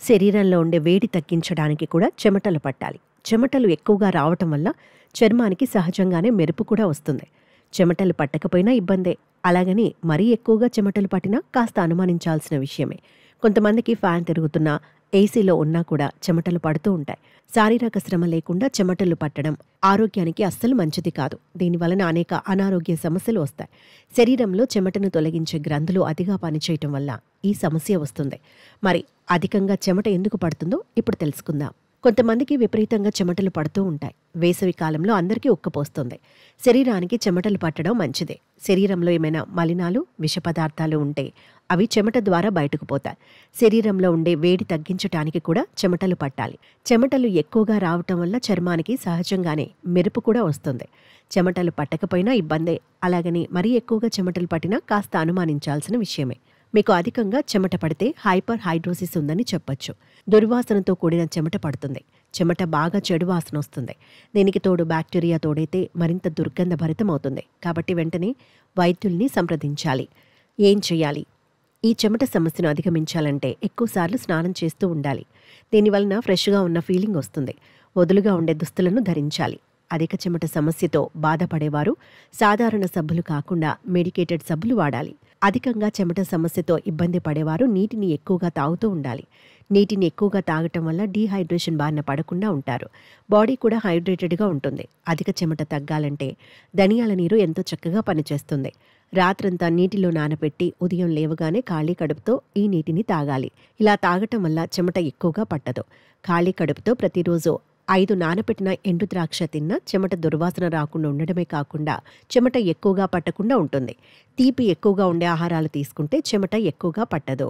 శరీరంలో ఉండే వేడి తగ్గించడానికి కూడా చెమటలు పట్టాలి. చెమటలు ఎక్కువగా రావటం వల్ల చర్మానికి సహజంగానే మెరుపు కూడా వస్తుంది. చెమటలు పట్టకపోయినా ఇబ్బందే. అలాగని మరీ ఎక్కువగా చెమటలు పట్టినా కాస్త అనుమానించాల్సిన విషయమే. కొంతమందికి ఫ్యాన్ తిరుగుతున్నా, ఏసీలో ఉన్నా కూడా చెమటలు పడుతూ ఉంటాయి. శారీరక శ్రమ లేకుండా చెమటలు పట్టడం ఆరోగ్యానికి అస్సలు మంచిది కాదు. దీనివలన అనేక అనారోగ్య సమస్యలు వస్తాయి. శరీరంలో చెమటను తొలగించే గ్రంథులు అతిగా పనిచేయటం వల్ల ఈ సమస్య వస్తుంది. మరి అధికంగా చెమట ఎందుకు పడుతుందో ఇప్పుడు తెలుసుకుందాం. కొంతమందికి విపరీతంగా చెమటలు పడుతూ ఉంటాయి. వేసవి కాలంలో అందరికీ ఉక్కపోస్తుంది. శరీరానికి చెమటలు పట్టడం మంచిదే. శరీరంలో ఏమైనా మలినాలు, విష పదార్థాలు ఉంటే అవి చెమట ద్వారా బయటకు పోతాయి. శరీరంలో ఉండే వేడి తగ్గించటానికి కూడా చెమటలు పట్టాలి. చెమటలు ఎక్కువగా రావటం వల్ల చర్మానికి సహజంగానే మెరుపు కూడా వస్తుంది. చెమటలు పట్టకపోయినా ఇబ్బందే. అలాగని మరీ ఎక్కువగా చెమటలు పట్టినా కాస్త అనుమానించాల్సిన విషయమే. మీకు అధికంగా చెమట పడితే హైపర్ హైడ్రోసిస్ ఉందని చెప్పొచ్చు. దుర్వాసనతో కూడిన చెమట పడుతుంది. చెమట బాగా చెడు వాసన వస్తుంది. దీనికి తోడు బ్యాక్టీరియా తోడైతే మరింత దుర్గంధభరితం అవుతుంది. కాబట్టి వెంటనే వైద్యుల్ని సంప్రదించాలి. ఏం చేయాలి? ఈ చెమట సమస్యను అధిగమించాలంటే ఎక్కువసార్లు స్నానం చేస్తూ ఉండాలి. దీనివలన ఫ్రెష్గా ఉన్న ఫీలింగ్ వస్తుంది. వదులుగా ఉండే దుస్తులను ధరించాలి. అధిక చెమట సమస్యతో బాధపడేవారు సాధారణ సబ్బులు కాకుండా మెడికేటెడ్ సబ్బులు వాడాలి. అధికంగా చెమట సమస్యతో ఇబ్బంది పడేవారు నీటిని ఎక్కువగా తాగుతూ ఉండాలి. నీటిని ఎక్కువగా తాగటం వల్ల డీహైడ్రేషన్ బారిన పడకుండా ఉంటారు. బాడీ కూడా హైడ్రేటెడ్గా ఉంటుంది. అధిక చెమట తగ్గాలంటే ధనియాల నీరు ఎంతో చక్కగా పనిచేస్తుంది. రాత్రంతా నీటిలో నానబెట్టి ఉదయం లేవగానే ఖాళీ కడుపుతో ఈ నీటిని తాగాలి. ఇలా తాగటం వల్ల చెమట ఎక్కువగా పట్టదు. ఖాళీ కడుపుతో ప్రతిరోజు 5 నానబెట్టిన ఎండు ద్రాక్ష తిన్నా చెమట దుర్వాసన రాకుండా ఉండడమే కాకుండా చెమట ఎక్కువగా పట్టకుండా ఉంటుంది. తీపి ఎక్కువగా ఉండే ఆహారాలు తీసుకుంటే చెమట ఎక్కువగా పట్టదు.